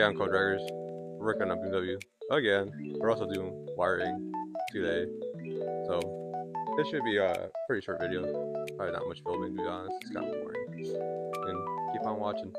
I'm co-drivers. We're working on BMW again. We're also doing wiring today, so this should be a pretty short video. Probably not much filming, to be honest. It's kind of boring. And keep on watching.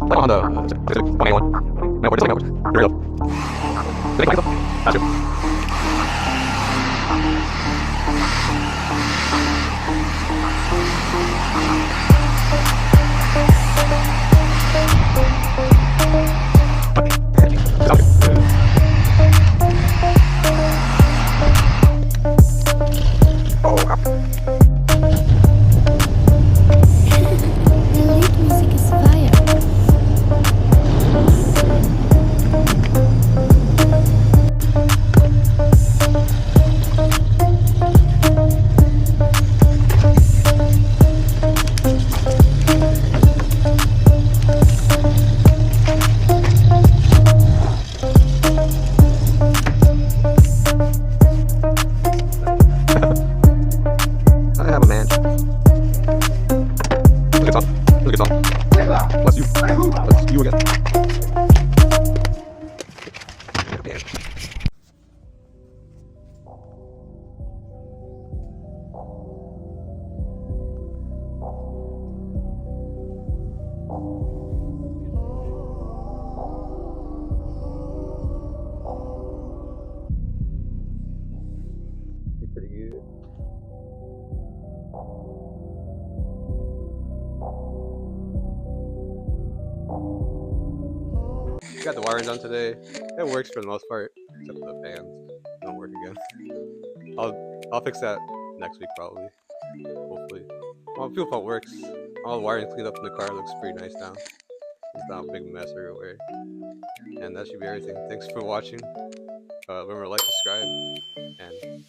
On the 181. No, we're just like that. There we go. That's it. got the wiring done today. It works for the most part, except the fans don't work again. I'll fix that next week probably. Hopefully. Well, feel how it works. All the wiring cleaned up in the car looks pretty nice now. It's not a big mess everywhere. And that should be everything. Thanks for watching. Remember to like, subscribe, and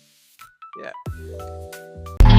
yeah.